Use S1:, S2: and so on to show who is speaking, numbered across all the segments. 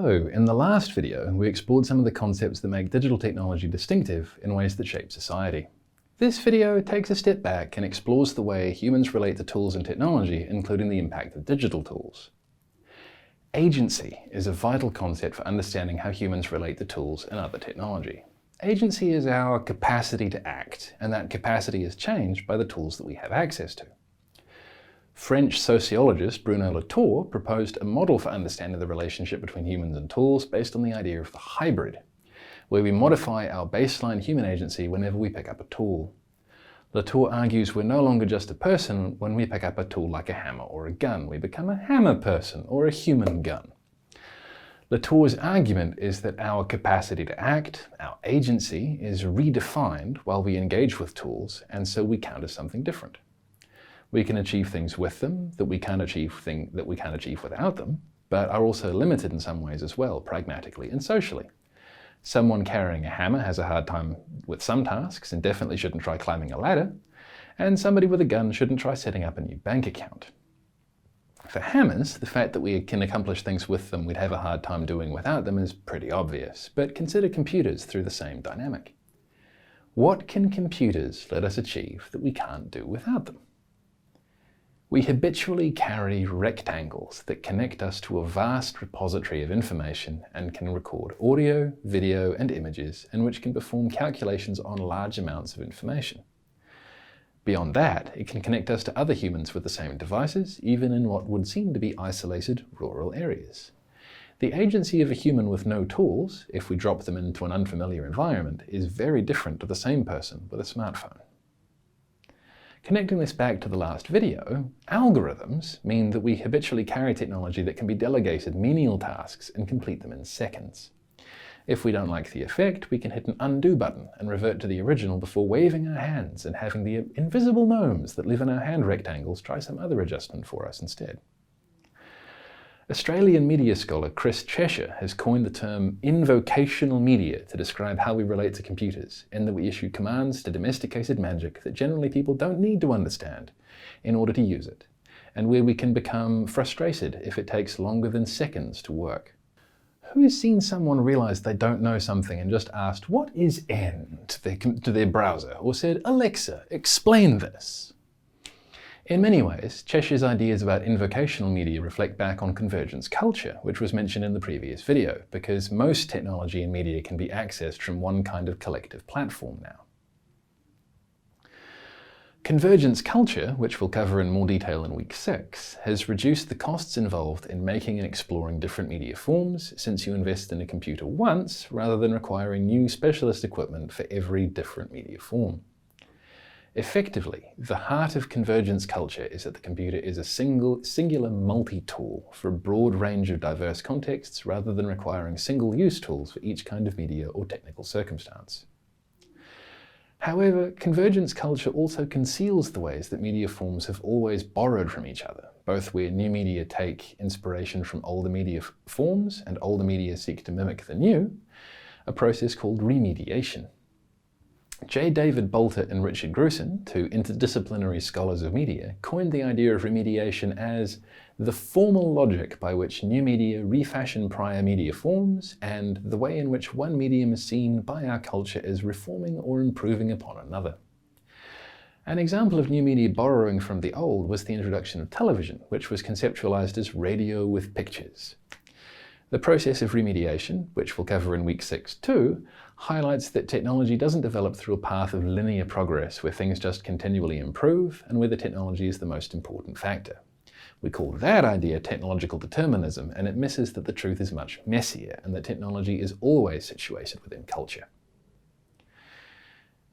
S1: So, in the last video, we explored some of the concepts that make digital technology distinctive in ways that shape society. This video takes a step back and explores the way humans relate to tools and technology, including the impact of digital tools. Agency is a vital concept for understanding how humans relate to tools and other technology. Agency is our capacity to act, and that capacity is changed by the tools that we have access to. French sociologist Bruno Latour proposed a model for understanding the relationship between humans and tools based on the idea of the hybrid, where we modify our baseline human agency whenever we pick up a tool. Latour argues we're no longer just a person when we pick up a tool like a hammer or a gun. We become a hammer person or a human gun. Latour's argument is that our capacity to act, our agency, is redefined while we engage with tools, and so we count as something different. We can achieve things with them that we can't achieve without them, but are also limited in some ways as well, pragmatically and socially. Someone carrying a hammer has a hard time with some tasks and definitely shouldn't try climbing a ladder, and somebody with a gun shouldn't try setting up a new bank account. For hammers, the fact that we can accomplish things with them we'd have a hard time doing without them is pretty obvious, but consider computers through the same dynamic. What can computers let us achieve that we can't do without them? We habitually carry rectangles that connect us to a vast repository of information and can record audio, video, and images, and which can perform calculations on large amounts of information. Beyond that, it can connect us to other humans with the same devices, even in what would seem to be isolated rural areas. The agency of a human with no tools, if we drop them into an unfamiliar environment, is very different to the same person with a smartphone. Connecting this back to the last video, algorithms mean that we habitually carry technology that can be delegated menial tasks and complete them in seconds. If we don't like the effect, we can hit an undo button and revert to the original before waving our hands and having the invisible gnomes that live in our hand rectangles try some other adjustment for us instead. Australian media scholar Chris Cheshire has coined the term invocational media to describe how we relate to computers, in that we issue commands to domesticated magic that generally people don't need to understand in order to use it, and where we can become frustrated if it takes longer than seconds to work. Who's seen someone realize they don't know something and just asked, "What is N?" to their browser, or said, "Alexa, explain this"? In many ways, Cheshire's ideas about invocational media reflect back on convergence culture, which was mentioned in the previous video, because most technology and media can be accessed from one kind of collective platform now. Convergence culture, which we'll cover in more detail in week 6, has reduced the costs involved in making and exploring different media forms, since you invest in a computer once rather than requiring new specialist equipment for every different media form. Effectively, the heart of convergence culture is that the computer is a singular multi-tool for a broad range of diverse contexts rather than requiring single-use tools for each kind of media or technical circumstance. However, convergence culture also conceals the ways that media forms have always borrowed from each other, both where new media take inspiration from older media forms and older media seek to mimic the new, a process called remediation. J. David Bolter and Richard Grusin, two interdisciplinary scholars of media, coined the idea of remediation as the formal logic by which new media refashion prior media forms and the way in which one medium is seen by our culture as reforming or improving upon another. An example of new media borrowing from the old was the introduction of television, which was conceptualized as radio with pictures. The process of remediation, which we'll cover in week 6 too, highlights that technology doesn't develop through a path of linear progress where things just continually improve and where the technology is the most important factor. We call that idea technological determinism, and it misses that the truth is much messier and that technology is always situated within culture.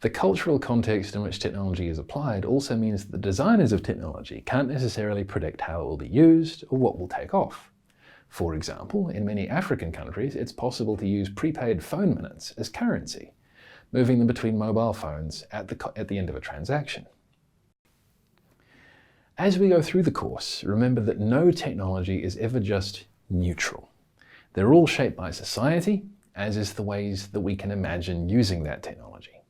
S1: The cultural context in which technology is applied also means that the designers of technology can't necessarily predict how it will be used or what will take off. For example, in many African countries, it's possible to use prepaid phone minutes as currency, moving them between mobile phones at the end of a transaction. As we go through the course, remember that no technology is ever just neutral. They're all shaped by society, as is the ways that we can imagine using that technology.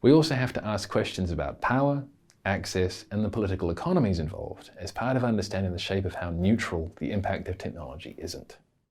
S1: We also have to ask questions about power, access, and the political economies involved as part of understanding the shape of how neutral the impact of technology isn't.